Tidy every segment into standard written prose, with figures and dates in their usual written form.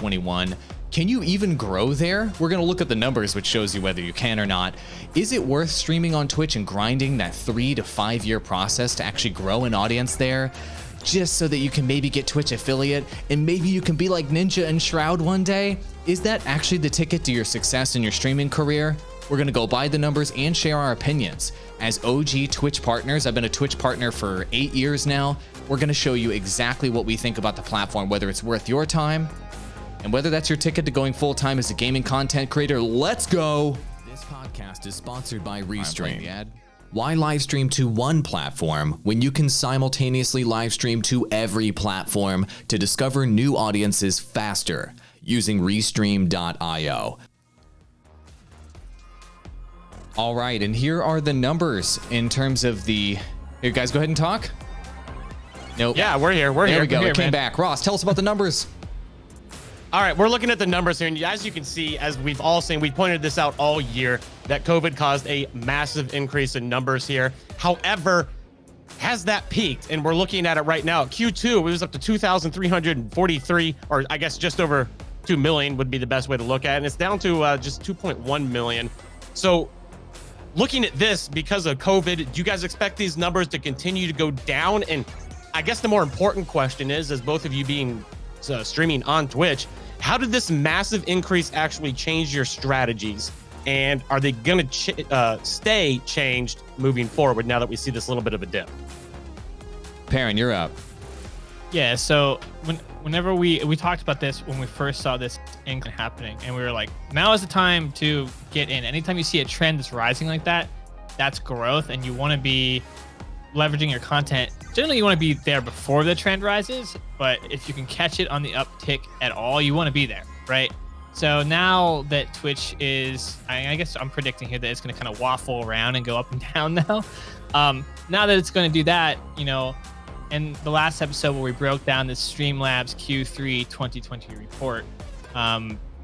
2021. Can you even grow there? We're gonna look at the numbers, which shows you whether you can or not. Is it worth streaming on Twitch and grinding that 3 to 5 year process to actually grow an audience there? Just so that you can maybe get Twitch affiliate and maybe you can be like Ninja and Shroud one day? Is that actually the ticket to your success in your streaming career? We're gonna go by the numbers and share our opinions. As OG Twitch partners, I've been a Twitch partner for 8 years now. We're gonna show you exactly what we think about the platform, whether it's worth your time, and whether that's your ticket to going full-time as a gaming content creator. Let's go. This podcast is sponsored by Restream. Why live stream to one platform when you can simultaneously live stream to every platform to discover new audiences faster using Restream.io? All right, and here are the numbers in terms of the... Here, guys, go ahead and talk. Nope. Yeah, we're here. There we go. It came back. Ross, tell us about the numbers. All right, we're looking at the numbers here, and as you can see, as we've all seen, we pointed this out all year, that COVID caused a massive increase in numbers here. However, has that peaked? And we're looking at it right now. Q2, it was up to 2,343, or I guess just over 2 million would be the best way to look at it, and it's down to just 2.1 million. So looking at this, because of COVID, do you guys expect these numbers to continue to go down? And I guess the more important question is, as both of you being streaming on Twitch, how did this massive increase actually change your strategies? And are they going to stay changed moving forward now that we see this little bit of a dip? Perrin, you're up. Yeah, so whenever we talked about this when we first saw this increase happening, and we were like, now is the time to get in. Anytime you see a trend that's rising like that, that's growth, and you want to be leveraging your content. Generally, you want to be there before the trend rises, but if you can catch it on the uptick at all, you want to be there, right? So now that Twitch is, I guess I'm predicting here that it's going to kind of waffle around and go up and down now. Now that it's going to do that, you know, in the last episode where we broke down the Streamlabs Q3 2020 report,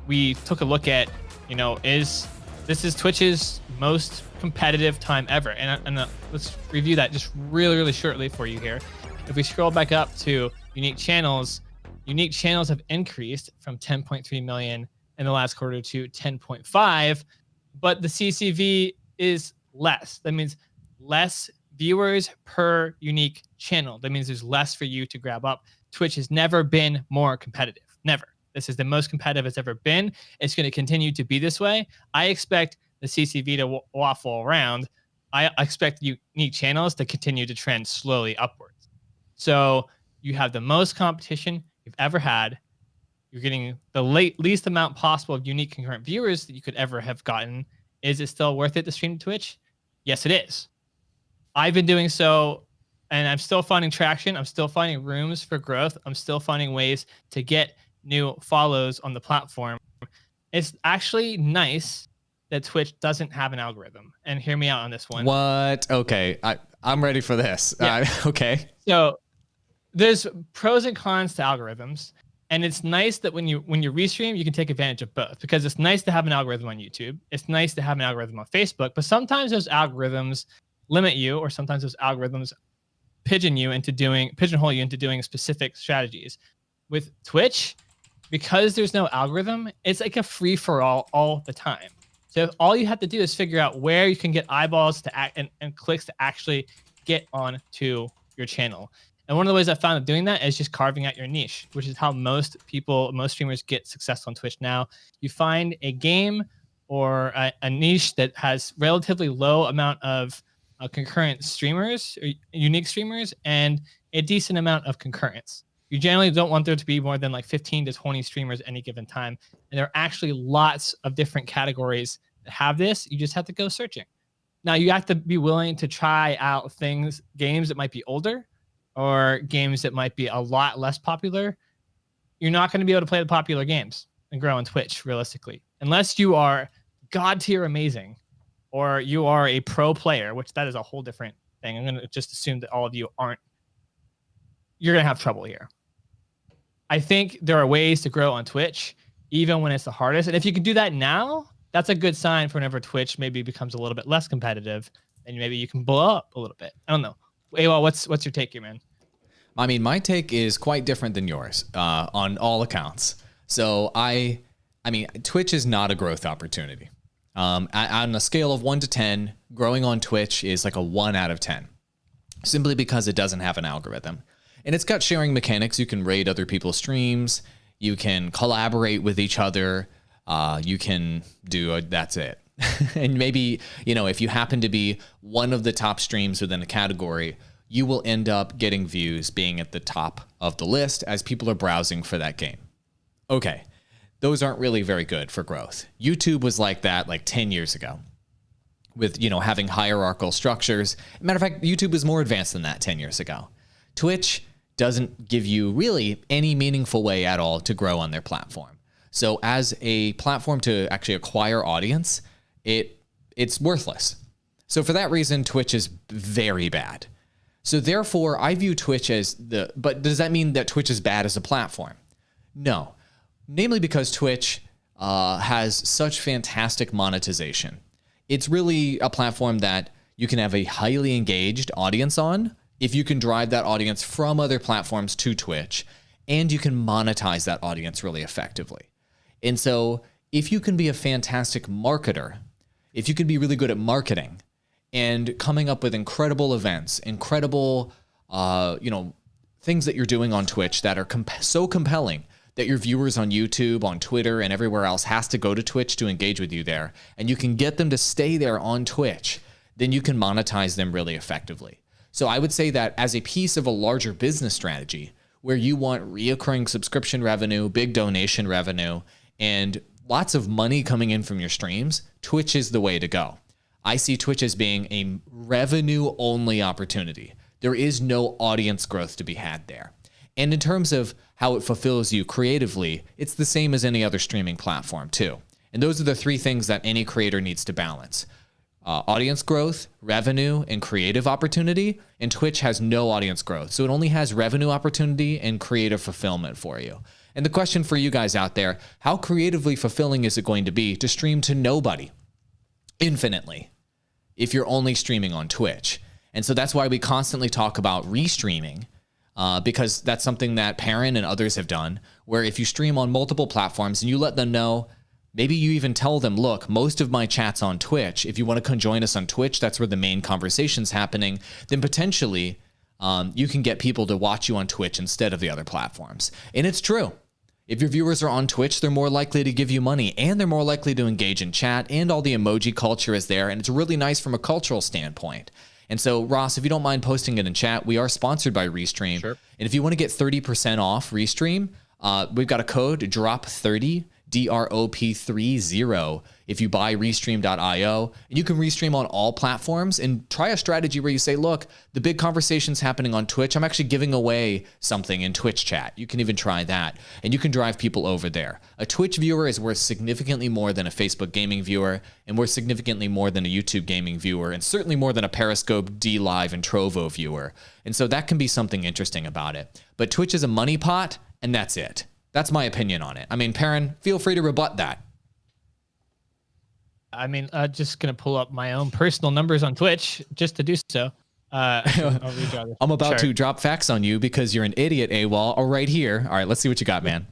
we took a look at, you know, this is Twitch's most competitive time ever. And let's review that just really shortly for you here. If we scroll back up to unique channels have increased from 10.3 million in the last quarter to 10.5, but the CCV is less. That means less viewers per unique channel. That means there's less for you to grab up. Twitch has never been more competitive. Never. This is the most competitive it's ever been. It's going to continue to be this way. I expect the CCV to waffle around. I expect unique channels to continue to trend slowly upwards. So you have the most competition you've ever had. You're getting the least amount possible of unique concurrent viewers that you could ever have gotten. Is it still worth it to stream to Twitch? Yes, it is. I've been doing so, and I'm still finding traction. I'm still finding rooms for growth. I'm still finding ways to get new follows on the platform. It's actually nice that Twitch doesn't have an algorithm. And hear me out on this one. What? Okay, I'm ready for this. Yeah. Okay. So there's pros and cons to algorithms. And it's nice that when you restream, you can take advantage of both, because it's nice to have an algorithm on YouTube. It's nice to have an algorithm on Facebook, but sometimes those algorithms limit you, or sometimes those algorithms pigeonhole you into doing specific strategies. With Twitch, because there's no algorithm, it's like a free for all the time. So all you have to do is figure out where you can get eyeballs to and clicks to actually get onto your channel. And one of the ways I found of doing that is just carving out your niche, which is how most streamers get success on Twitch now. You find a game or a niche that has relatively low amount of concurrent streamers, or unique streamers, and a decent amount of concurrence. You generally don't want there to be more than like 15 to 20 streamers at any given time. And there are actually lots of different categories that have this. You just have to go searching. Now you have to be willing to try out games that might be older, or games that might be a lot less popular. You're not going to be able to play the popular games and grow on Twitch realistically, unless you are God tier amazing, or you are a pro player, which that is a whole different thing. I'm going to just assume that all of you aren't. You're going to have trouble here. I think there are ways to grow on Twitch, even when it's the hardest. And if you can do that now, that's a good sign for whenever Twitch maybe becomes a little bit less competitive, and maybe you can blow up a little bit. I don't know. Well, what's your take here, man? I mean, my take is quite different than yours on all accounts. So I mean, Twitch is not a growth opportunity. On a scale of 1 to 10, growing on Twitch is like a 1 out of 10, simply because it doesn't have an algorithm. And it's got sharing mechanics. You can raid other people's streams. You can collaborate with each other. You can do that's it. And maybe, if you happen to be one of the top streams within a category, you will end up getting views, being at the top of the list as people are browsing for that game. Okay, those aren't really very good for growth. YouTube was like that like 10 years ago with, having hierarchical structures. Matter of fact, YouTube was more advanced than that 10 years ago. Twitch doesn't give you really any meaningful way at all to grow on their platform. So as a platform to actually acquire audience, it's worthless. So for that reason, Twitch is very bad. So therefore, I view Twitch as but does that mean that Twitch is bad as a platform? No. Namely because Twitch has such fantastic monetization. It's really a platform that you can have a highly engaged audience on if you can drive that audience from other platforms to Twitch, and you can monetize that audience really effectively. And so if you can be a fantastic marketer, if you can be really good at marketing and coming up with incredible events, incredible, things that you're doing on Twitch that are so compelling that your viewers on YouTube, on Twitter, and everywhere else has to go to Twitch to engage with you there, and you can get them to stay there on Twitch, then you can monetize them really effectively. So I would say that as a piece of a larger business strategy, where you want reoccurring subscription revenue, big donation revenue, and lots of money coming in from your streams, Twitch is the way to go. I see Twitch as being a revenue-only opportunity. There is no audience growth to be had there. And in terms of how it fulfills you creatively, it's the same as any other streaming platform too. And those are the three things that any creator needs to balance. Audience growth, revenue, and creative opportunity. And Twitch has no audience growth. So it only has revenue opportunity and creative fulfillment for you. And the question for you guys out there, how creatively fulfilling is it going to be to stream to nobody infinitely if you're only streaming on Twitch? And so that's why we constantly talk about restreaming, because that's something that Perrin and others have done, where if you stream on multiple platforms and you let them know, maybe you even tell them, look, most of my chat's on Twitch. If you want to come join us on Twitch, that's where the main conversation's happening, then potentially you can get people to watch you on Twitch instead of the other platforms. And it's true. If your viewers are on Twitch, they're more likely to give you money, and they're more likely to engage in chat, and all the emoji culture is there, and it's really nice from a cultural standpoint. And so, Ross, if you don't mind posting it in chat, we are sponsored by Restream. Sure. And if you want to get 30% off Restream, we've got a code, DROP30, DROP30, if you buy Restream.io. And you can Restream on all platforms and try a strategy where you say, look, the big conversation's happening on Twitch. I'm actually giving away something in Twitch chat. You can even try that. And you can drive people over there. A Twitch viewer is worth significantly more than a Facebook gaming viewer, and worth significantly more than a YouTube gaming viewer, and certainly more than a Periscope, DLive, and Trovo viewer. And so that can be something interesting about it. But Twitch is a money pot, and that's it. That's my opinion on it. I mean, Perrin, feel free to rebut that. I mean, just going to pull up my own personal numbers on Twitch just to do so. I'll redraw this. I'm about to drop facts on you because you're an idiot, AWOL. Oh, right here. All right, let's see what you got, man.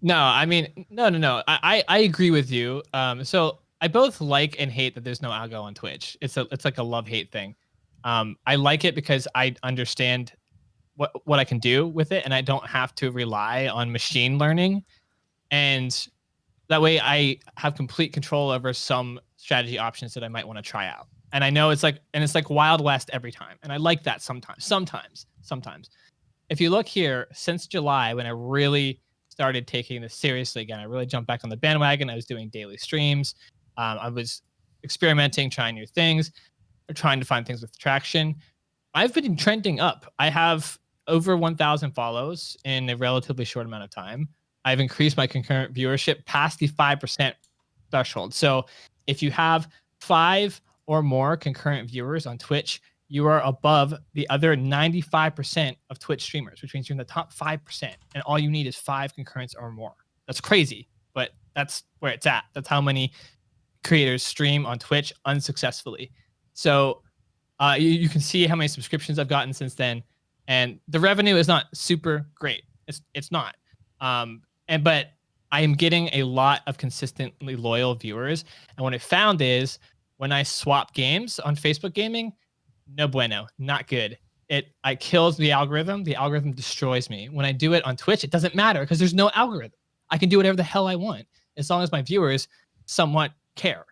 No, I mean, no. I agree with you. So I both like and hate that there's no algo on Twitch. It's like a love-hate thing. I like it because I understand what I can do with it, and I don't have to rely on machine learning, and that way I have complete control over some strategy options that I might want to try out. And I know it's like Wild West every time, and I like that sometimes. If you look here, since July, when I really started taking this seriously again, I really jumped back on the bandwagon. I was doing daily streams. I was experimenting, trying new things, or trying to find things with traction. I've been trending up. I have over 1,000 follows in a relatively short amount of time. I've increased my concurrent viewership past the 5% threshold. So if you have 5 or more concurrent viewers on Twitch, you are above the other 95% of Twitch streamers, which means you're in the top 5%. And all you need is 5 concurrents or more. That's crazy, but that's where it's at. That's how many creators stream on Twitch unsuccessfully. So you can see how many subscriptions I've gotten since then. And the revenue is not super great. It's not. But I am getting a lot of consistently loyal viewers. And what I found is when I swap games on Facebook gaming, no bueno, not good. I kills the algorithm. The algorithm destroys me. When I do it on Twitch, it doesn't matter because there's no algorithm. I can do whatever the hell I want as long as my viewers somewhat care.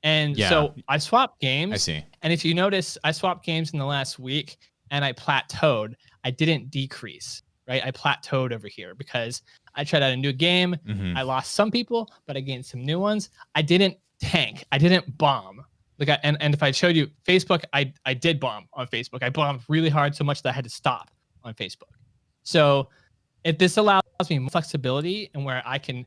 And so I swapped games. I see. And if you notice, I swapped games in the last week and I plateaued. I didn't decrease, right? I plateaued over here because I tried out a new game. I lost some people, but I gained some new ones. I didn't tank. I didn't bomb. Like and if I showed you Facebook, I did bomb on Facebook. I bombed really hard so much that I had to stop on Facebook. So if this allows me more flexibility and where I can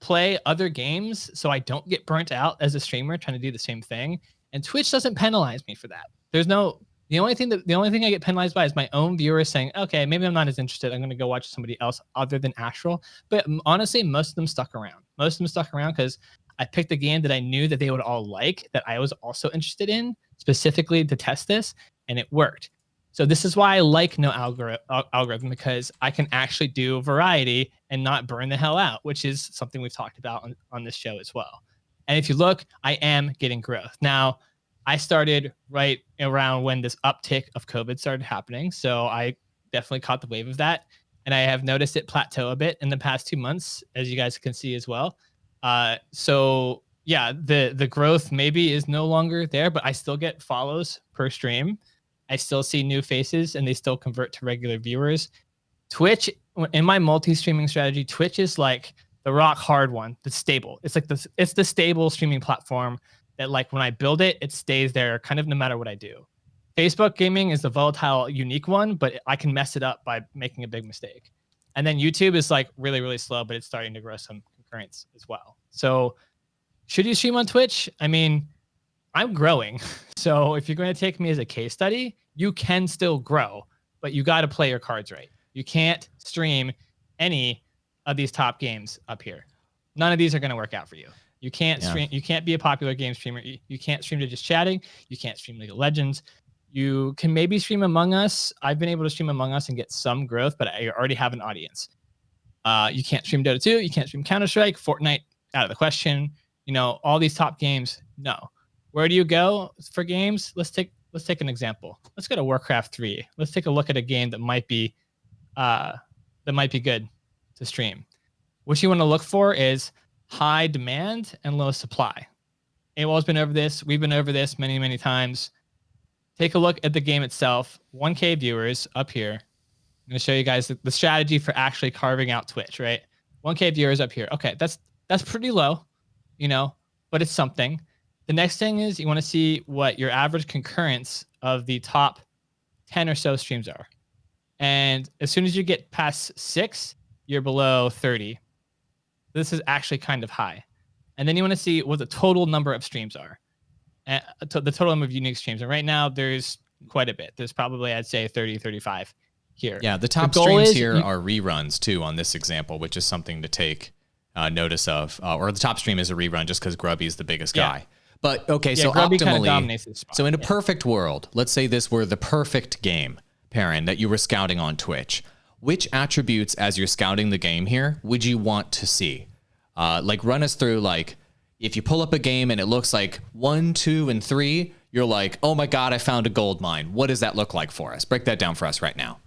play other games so I don't get burnt out as a streamer trying to do the same thing. And Twitch doesn't penalize me for that. The only thing I get penalized by is my own viewers saying, okay, maybe I'm not as interested. I'm going to go watch somebody else other than Astral. But honestly, most of them stuck around. Most of them stuck around because I picked a game that I knew that they would all like, that I was also interested in, specifically to test this, and it worked. So this is why I like no algorithm, because I can actually do variety and not burn the hell out, which is something we've talked about on this show as well. And if you look, I am getting growth. Now, I started right around when this uptick of COVID started happening. So I definitely caught the wave of that. And I have noticed it plateau a bit in the past 2 months, as you guys can see as well. So yeah, the growth maybe is no longer there, but I still get follows per stream. I still see new faces and they still convert to regular viewers. Twitch, in my multi-streaming strategy, Twitch is like the rock hard one, the stable. It's like it's the stable streaming platform that, like, when I build it, it stays there kind of no matter what I do. Facebook gaming is the volatile, unique one, but I can mess it up by making a big mistake. And then YouTube is like really, really slow, but it's starting to grow some concurrence as well. So should you stream on Twitch? I mean, I'm growing. So if you're going to take me as a case study, you can still grow, but you got to play your cards right. You can't stream any of these top games up here. None of these are going to work out for you. You can't stream. You can't be a popular game streamer. You can't stream to just chatting. You can't stream League of Legends. You can maybe stream Among Us. I've been able to stream Among Us and get some growth, but I already have an audience. You can't stream Dota 2. You can't stream Counter-Strike. Fortnite, out of the question. You know, all these top games, no. Where do you go for games? Let's take an example. Let's go to Warcraft 3. Let's take a look at a game that might be good to stream. What you want to look for is high demand and low supply. AWOL's been over this. We've been over this many, many times. Take a look at the game itself. 1K viewers up here. I'm going to show you guys the strategy for actually carving out Twitch, right? 1K viewers up here. Okay, that's pretty low, you know, but it's something. The next thing is you want to see what your average concurrence of the top 10 or so streams are. And as soon as you get past 6, you're below 30. This is actually kind of high. And then you want to see what the total number of streams are. And the total number of unique streams. And right now there's quite a bit. There's probably, I'd say, 30, 35 here. Yeah, the top streams here are reruns too on this example, which is something to take notice of. Or the top stream is a rerun just because Grubby's the biggest guy. But okay, so Grubby optimally, kind of so in a perfect world, let's say this were the perfect game, Perrin, that you were scouting on Twitch. Which attributes, as you're scouting the game here, would you want to see? Like, run us through, like, if you pull up a game and it looks like 1, 2, and 3, you're like, oh my God, I found a gold mine. What does that look like for us? Break that down for us right now.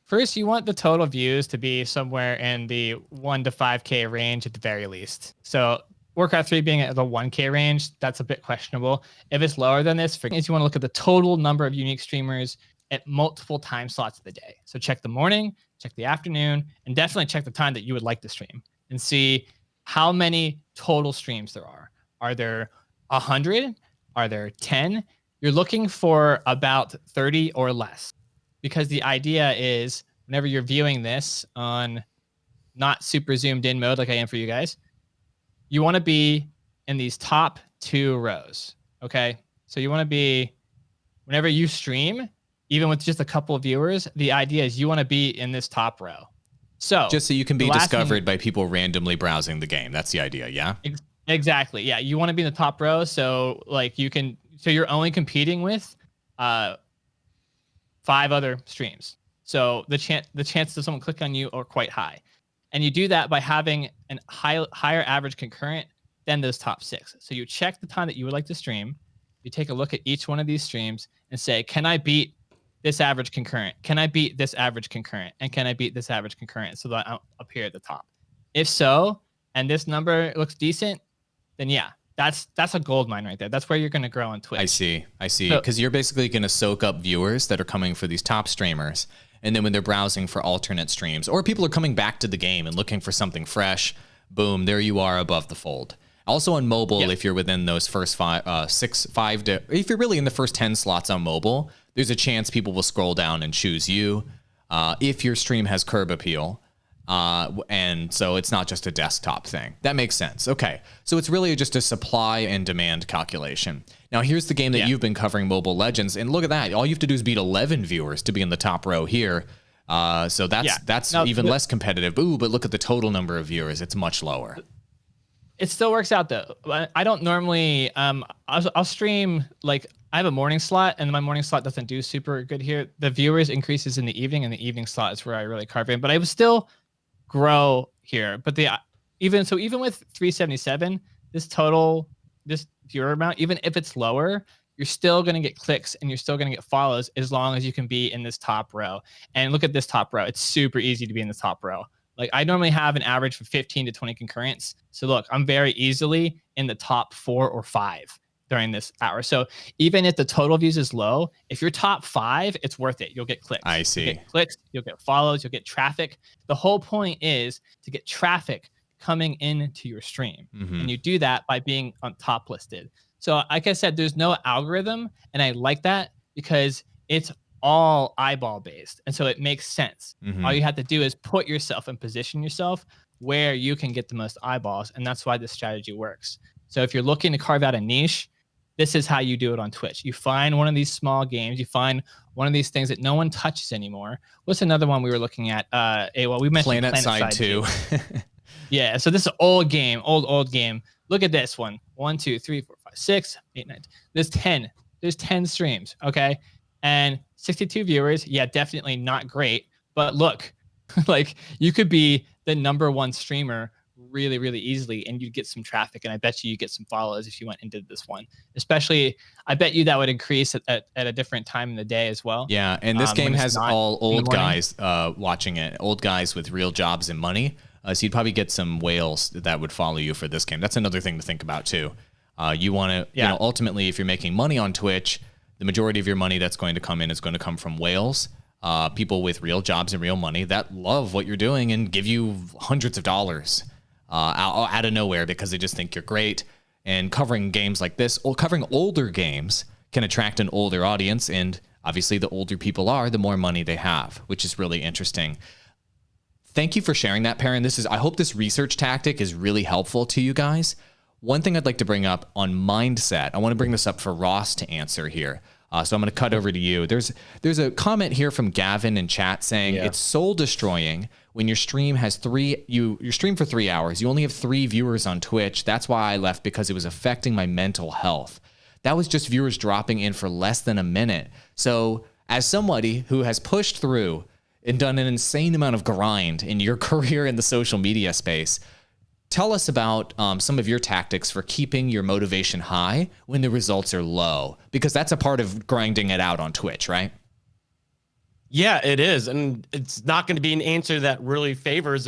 First, you want the total views to be somewhere in the 1 to 5K range at the very least. So Warcraft 3 being at the 1K range, that's a bit questionable. If it's lower than this, you want to look at the total number of unique streamers at multiple time slots of the day. So check the morning, check the afternoon, and definitely check the time that you would like to stream and see how many total streams there are. Are there 100? Are there 10? You're looking for about 30 or less, because the idea is whenever you're viewing this on not super zoomed in mode like I am for you guys, you want to be in these top 2 rows, okay? So you want to be, whenever you stream, even with just a couple of viewers, the idea is you want to be in this top row. So just so you can be discovered by people randomly browsing the game. That's the idea, yeah? Exactly. Yeah, you want to be in the top row, so like you're only competing with 5 other streams. So the chances of someone clicking on you are quite high. And you do that by having an higher average concurrent than those top 6. So you check the time that you would like to stream. You take a look at each one of these streams and say, can I beat this average concurrent? Can I beat this average concurrent? And can I beat this average concurrent? So that I'm up here at the top. If so, and this number looks decent, then yeah, that's a gold mine right there. That's where you're going to grow on Twitch. I see. Because you're basically going to soak up viewers that are coming for these top streamers. And then when they're browsing for alternate streams, or people are coming back to the game and looking for something fresh, boom, there you are above the fold. Also on mobile, if you're within those first if you're really in the first 10 slots on mobile, there's a chance people will scroll down and choose you if your stream has curb appeal. And so it's not just a desktop thing. That makes sense. Okay. So it's really just a supply and demand calculation. Now here's the game that you've been covering, Mobile Legends. And look at that. All you have to do is beat 11 viewers to be in the top row here. So that's even less competitive. Ooh, but look at the total number of viewers. It's much lower. It still works out though. I don't normally, I'll stream, like I have a morning slot and my morning slot doesn't do super good here. The viewers increases in the evening, and the evening slot is where I really carve in, but I would still grow here. But even with 377, this viewer amount, even if it's lower, you're still going to get clicks and you're still going to get follows as long as you can be in this top row. And look at this top row. It's super easy to be in the top row. Like I normally have an average of 15 to 20 concurrents. So look, I'm very easily in the top 4 or 5 during this hour. So even if the total views is low, if you're top 5, it's worth it. You'll get clicks. I see. You'll get clicks, you'll get follows, you'll get traffic. The whole point is to get traffic coming into your stream. And you do that by being on top listed. So like I said, there's no algorithm, and I like that because it's all eyeball based. And so it makes sense. All you have to do is put yourself and position yourself where you can get the most eyeballs. And that's why this strategy works. So if you're looking to carve out a niche, this is how you do it on Twitch. You find one of these small games. You find one of these things that no one touches anymore. What's another one we were looking at? We mentioned PlanetSide 2. Yeah, so this is an old game, old game. Look at this one. 1, 2, 3, 4, 5, 6, 8, 9. There's 10. There's 10 streams, okay? And 62 viewers. Yeah, definitely not great. But look, like you could be the #1 streamer really, really easily, and you'd get some traffic, and I bet you get some follows if you went into this one. Especially, I bet you that would increase at a different time in the day as well. Yeah, and this game has all old guys watching it, old guys with real jobs and money. So you'd probably get some whales that would follow you for this game. That's another thing to think about too. You want to, ultimately, if you're making money on Twitch, the majority of your money that's going to come in is going to come from whales, people with real jobs and real money that love what you're doing and give you hundreds of dollars out of nowhere because they just think you're great. And covering games like this, or covering older games, can attract an older audience. And obviously, the older people are, the more money they have, which is really interesting. Thank you for sharing that, Perrin. I hope this research tactic is really helpful to you guys. One thing I'd like to bring up on mindset, I want to bring this up for Ross to answer here. So I'm going to cut over to you. There's a comment here from Gavin in chat saying it's soul destroying when your stream has you stream for 3 hours. You only have 3 viewers on Twitch. That's why I left, because it was affecting my mental health. That was just viewers dropping in for less than a minute. So as somebody who has pushed through and done an insane amount of grind in your career in the social media space, tell us about some of your tactics for keeping your motivation high when the results are low, because that's a part of grinding it out on Twitch, right? Yeah, it is. And it's not going to be an answer that really favors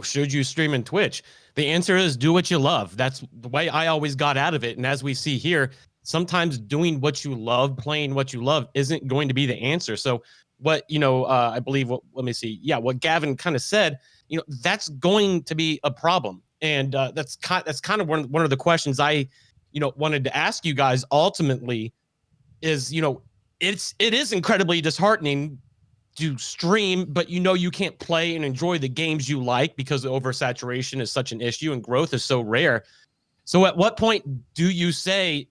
should you stream in Twitch. The answer is do what you love. That's the way I always got out of it. And as we see here, sometimes doing what you love, playing what you love isn't going to be the answer. So what, I believe let me see. Yeah, what Gavin kind of said, that's going to be a problem. And that's kind of one of the questions I, wanted to ask you guys ultimately is, it is incredibly disheartening to stream, but you can't play and enjoy the games you like because the oversaturation is such an issue and growth is so rare. So at what point do you say,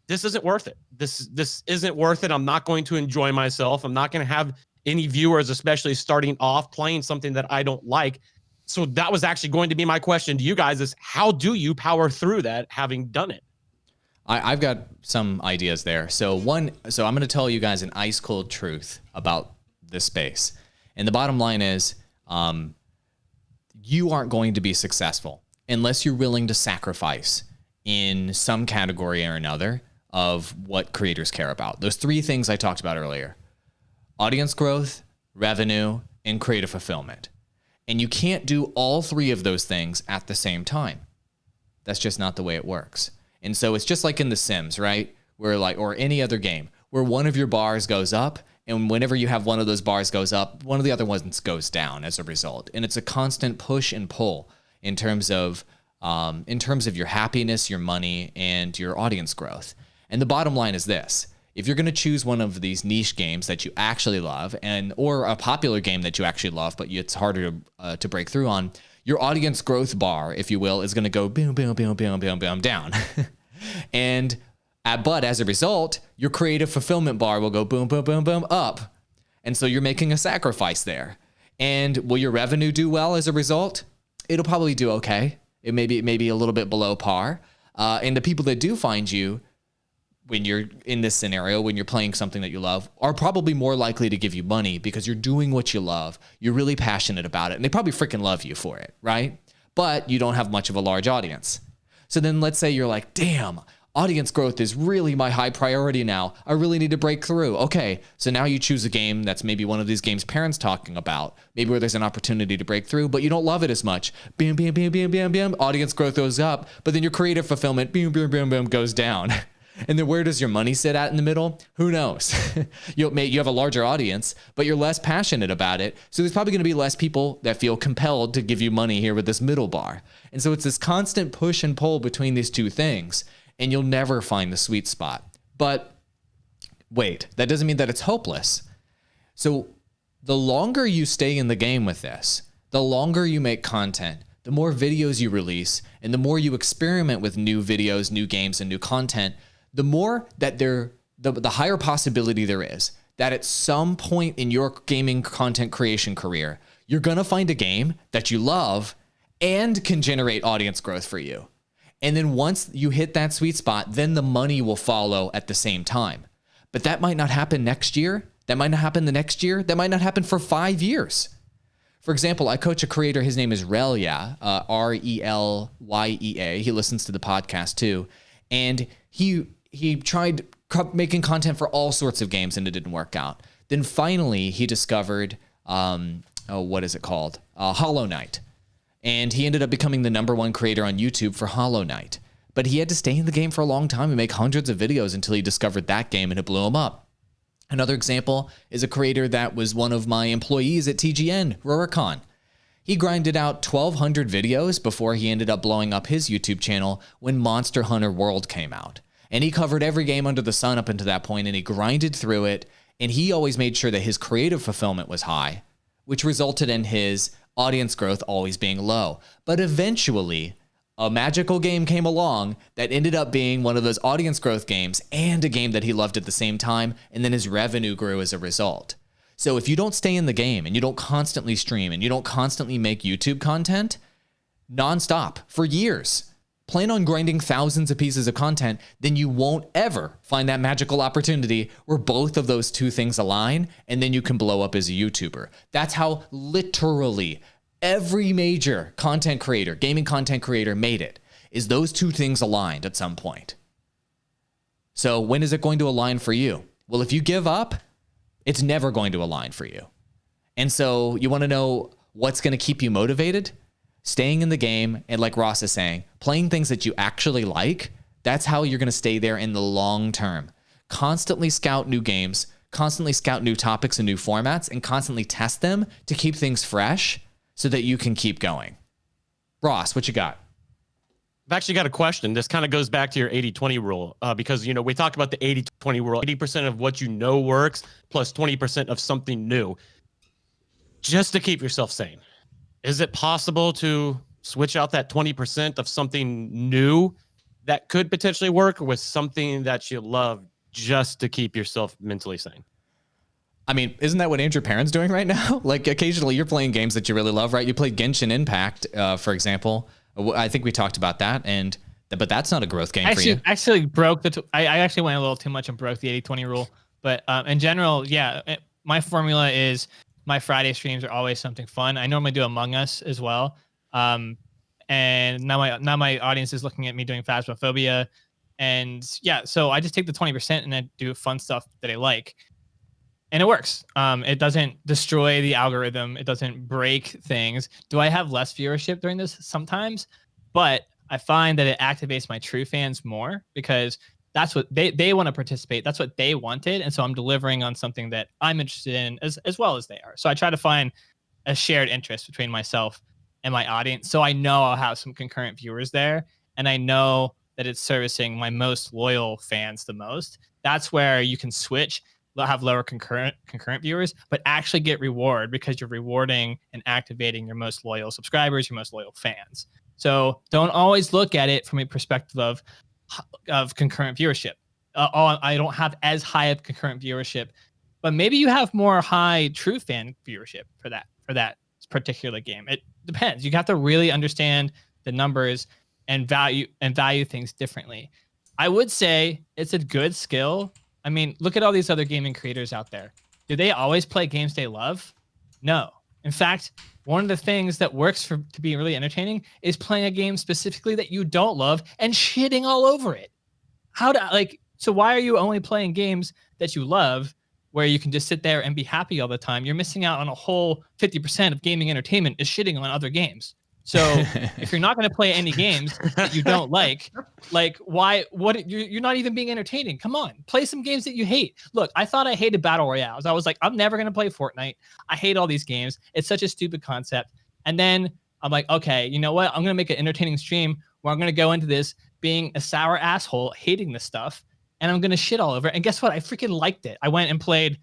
this isn't worth it? This isn't worth it. I'm not going to enjoy myself. I'm not going to have any viewers, especially starting off playing something that I don't like. So that was actually going to be my question to you guys is how do you power through that having done it? I've got some ideas there. So I'm going to tell you guys an ice cold truth about this space. And the bottom line is, you aren't going to be successful unless you're willing to sacrifice in some category or another of what creators care about. Those three things I talked about earlier: audience growth, revenue, and creative fulfillment. And you can't do all three of those things at the same time. That's just not the way it works. And so it's just like in The Sims, right? Where like, or any other game, where one of your bars goes up, and whenever you have one of those bars goes up, one of the other ones goes down as a result. And it's a constant push and pull in terms of your happiness, your money, and your audience growth. And the bottom line is this: if you're going to choose one of these niche games that you actually love, or a popular game that you actually love, but it's harder to break through on, your audience growth bar, if you will, is going to go boom, boom, boom, boom, boom, boom, down. But as a result, your creative fulfillment bar will go boom, boom, boom, boom, up. And so you're making a sacrifice there. And will your revenue do well as a result? It'll probably do okay. It may be a little bit below par. And the people that do find you, when you're in this scenario, when you're playing something that you love, are probably more likely to give you money because you're doing what you love. You're really passionate about it, and they probably freaking love you for it, right? But you don't have much of a large audience. So then let's say you're like, damn, audience growth is really my high priority now. I really need to break through. Okay, so now you choose a game that's maybe one of these games parents talking about, maybe where there's an opportunity to break through, but you don't love it as much. Bam, bam, bam, bam, bam, bam. Audience growth goes up, but then your creative fulfillment, boom, boom, boom, boom, goes down. And then where does your money sit at in the middle? Who knows? You have a larger audience, but you're less passionate about it. So there's probably going to be less people that feel compelled to give you money here with this middle bar. And so it's this constant push and pull between these two things, and you'll never find the sweet spot. But wait, that doesn't mean that it's hopeless. So the longer you stay in the game with this, the longer you make content, the more videos you release, and the more you experiment with new videos, new games, and new content, the more that the higher possibility there is that at some point in your gaming content creation career, you're going to find a game that you love and can generate audience growth for you. And then once you hit that sweet spot, then the money will follow at the same time. But that might not happen next year. That might not happen the next year. That might not happen for 5 years. For example, I coach a creator. His name is Relya, Relyea. He listens to the podcast too. And he tried making content for all sorts of games, and it didn't work out. Then finally, he discovered, what is it called? Hollow Knight. And he ended up becoming the #1 creator on YouTube for Hollow Knight. But he had to stay in the game for a long time and make hundreds of videos until he discovered that game, and it blew him up. Another example is a creator that was one of my employees at TGN, Rurikon. He grinded out 1,200 videos before he ended up blowing up his YouTube channel when Monster Hunter World came out. And he covered every game under the sun up until that point, and he grinded through it, and he always made sure that his creative fulfillment was high, which resulted in his audience growth always being low. But eventually, a magical game came along that ended up being one of those audience growth games and a game that he loved at the same time, and then his revenue grew as a result. So if you don't stay in the game and you don't constantly stream and you don't constantly make YouTube content nonstop for years, plan on grinding thousands of pieces of content, then you won't ever find that magical opportunity where both of those two things align, and then you can blow up as a YouTuber. That's how literally every major content creator, gaming content creator, made it, is those two things aligned at some point. So when is it going to align for you? Well, if you give up, it's never going to align for you. And so you want to know what's going to keep you motivated? Staying in the game, and like Ross is saying, playing things that you actually like. That's how you're going to stay there in the long term. Constantly scout new games, constantly scout new topics and new formats, and constantly test them to keep things fresh so that you can keep going. Ross, what you got? I've actually got a question. This kind of goes back to your 80-20 rule because, we talked about the 80-20 rule. 80% of what you know works plus 20% of something new, just to keep yourself sane. Is it possible to switch out that 20% of something new that could potentially work with something that you love just to keep yourself mentally sane? I mean, isn't that what Andrew Perrin's doing right now? Like occasionally you're playing games that you really love, right? You played Genshin Impact, for example. I think we talked about that, but that's not a growth game for you. I actually went a little too much and broke the 80-20 rule. But in general, my formula is my Friday streams are always something fun. I normally do Among Us as well. And now my audience is looking at me doing Phasmophobia, and yeah, so I just take the 20% and I do fun stuff that I like, and it works. It doesn't destroy the algorithm. It doesn't break things. Do I have less viewership during this? Sometimes, but I find that it activates my true fans more because that's what they want to participate. That's what they wanted. And so I'm delivering on something that I'm interested in as well as they are. So I try to find a shared interest between myself and my audience. So I know I'll have some concurrent viewers there. And I know that it's servicing my most loyal fans the most. That's where you can switch, have lower concurrent viewers, but actually get reward because you're rewarding and activating your most loyal subscribers, your most loyal fans. So don't always look at it from a perspective of concurrent viewership. I don't have as high of concurrent viewership, but maybe you have more high true fan viewership for that particular game. It depends. You have to really understand the numbers and value things differently. I would say it's a good skill. I mean, look at all these other gaming creators out there. Do they always play games they love? No. In fact, one of the things that works to be really entertaining is playing a game specifically that you don't love and shitting all over it. So why are you only playing games that you love where you can just sit there and be happy all the time? You're missing out on a whole 50% of gaming entertainment is shitting on other games. So if you're not going to play any games that you don't like why, you're not even being entertaining. Come on, play some games that you hate. Look, I thought I hated battle royales. I was like, I'm never going to play Fortnite. I hate all these games. It's such a stupid concept. And then I'm like, okay, you know what? I'm going to make an entertaining stream where I'm going to go into this being a sour asshole, hating this stuff. And I'm going to shit all over it. And guess what? I freaking liked it. I went and played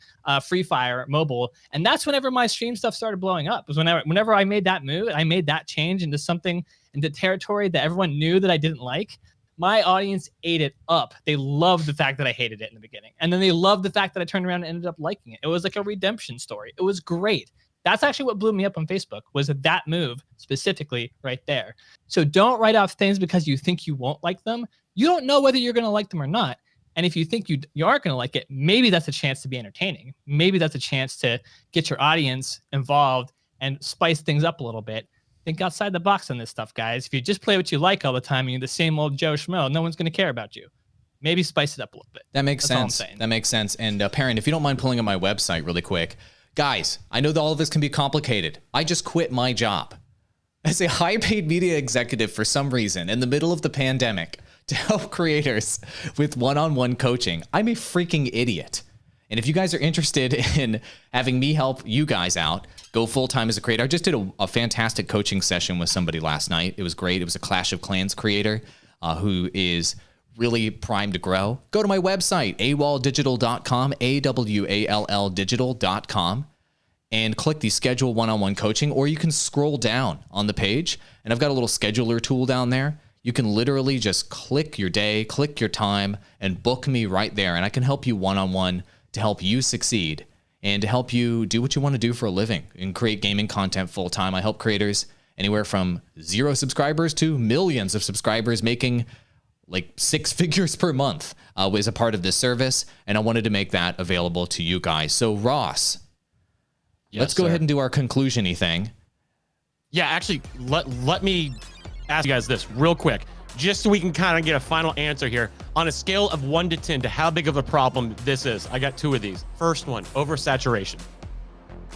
Free Fire mobile. And that's whenever my stream stuff started blowing up. Was whenever I made that move, I made that change into territory that everyone knew that I didn't like. My audience ate it up. They loved the fact that I hated it in the beginning. And then they loved the fact that I turned around and ended up liking it. It was like a redemption story. It was great. That's actually what blew me up on Facebook, was that move specifically right there. So don't write off things because you think you won't like them. You don't know whether you're going to like them or not. And if you think you aren't going to like it, maybe that's a chance to be entertaining. Maybe that's a chance to get your audience involved and spice things up a little bit. Think outside the box on this stuff, guys. If you just play what you like all the time and you're the same old Joe Schmo, no one's going to care about you. Maybe spice it up a little bit. That makes sense. That makes sense. And Perrin, if you don't mind pulling up my website really quick. Guys, I know that all of this can be complicated. I just quit my job as a high-paid media executive for some reason in the middle of the pandemic to help creators with one-on-one coaching. I'm a freaking idiot. And if you guys are interested in having me help you guys out, go full-time as a creator. I just did a fantastic coaching session with somebody last night. It was great. It was a Clash of Clans creator who is really primed to grow. Go to my website, awalldigital.com, AWALL digital.com, and click the schedule one-on-one coaching, or you can scroll down on the page, and I've got a little scheduler tool down there. You can literally just click your day, click your time, and book me right there. And I can help you one-on-one to help you succeed and to help you do what you want to do for a living and create gaming content full-time. I help creators anywhere from 0 subscribers to millions of subscribers, making like 6 figures per month as a part of this service. And I wanted to make that available to you guys. So Ross, let's go ahead and do our conclusion-y thing. Yeah, actually, let me ask you guys this real quick, just so we can kind of get a final answer here. On a scale of 1 to 10 to how big of a problem this is, I got 2 of these. First one, oversaturation.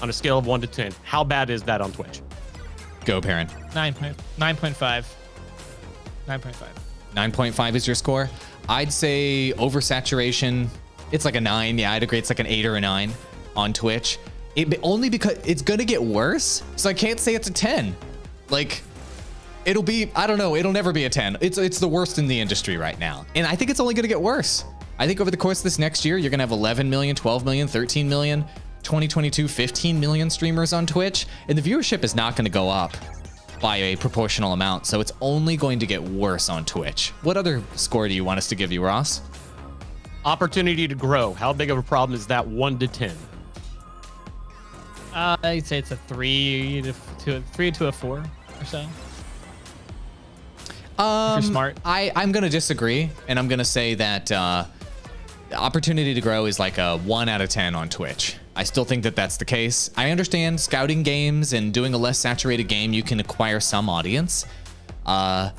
On a scale of 1 to 10, how bad is that on Twitch? Go, Perrin. 9.5. 9.5. 9.5 is your score. I'd say oversaturation, it's like a 9. Yeah, I'd agree. It's like an 8 or a 9 on Twitch. Only because it's going to get worse. So I can't say it's a 10. Like, it'll be, I don't know, it'll never be a 10. It's the worst in the industry right now. And I think it's only going to get worse. I think over the course of this next year, you're going to have 11 million, 12 million, 13 million, 2022, 15 million streamers on Twitch. And the viewership is not going to go up by a proportional amount. So it's only going to get worse on Twitch. What other score do you want us to give you, Ross? Opportunity to grow. How big of a problem is that 1 to 10? I'd say it's a 3 to a 4 or so. If you're smart. I'm going to disagree, and I'm going to say that the opportunity to grow is like a 1 out of 10 on Twitch. I still think that that's the case. I understand scouting games and doing a less saturated game, you can acquire some audience. I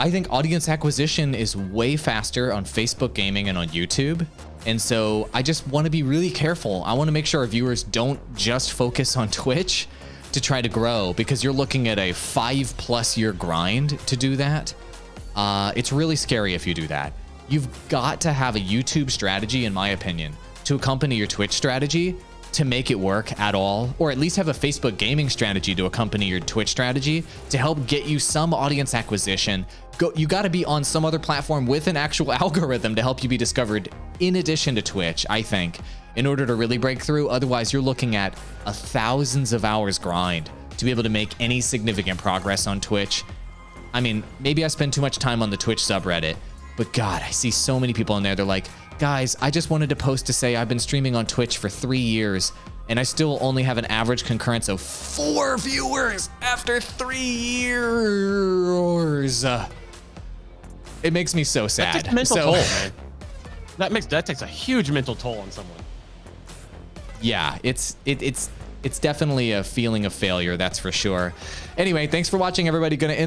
think audience acquisition is way faster on Facebook gaming and on YouTube. And so I just want to be really careful. I want to make sure our viewers don't just focus on Twitch to try to grow, because you're looking at a 5+ year grind to do that. It's really scary if you do that. You've got to have a YouTube strategy, in my opinion, to accompany your Twitch strategy to make it work at all, or at least have a Facebook gaming strategy to accompany your Twitch strategy to help get you some audience acquisition. You got to be on some other platform with an actual algorithm to help you be discovered in addition to Twitch, I think, in order to really break through. Otherwise, you're looking at a thousands of hours grind to be able to make any significant progress on Twitch. I mean, maybe I spend too much time on the Twitch subreddit, but God, I see so many people in there. They're like, guys, I just wanted to post to say I've been streaming on Twitch for 3 years and I still only have an average concurrence of 4 viewers after 3 years. It makes me so sad. That takes a mental toll, man. That takes a huge mental toll on someone. Yeah, it's definitely a feeling of failure, that's for sure. Anyway, thanks for watching, everybody. Gonna end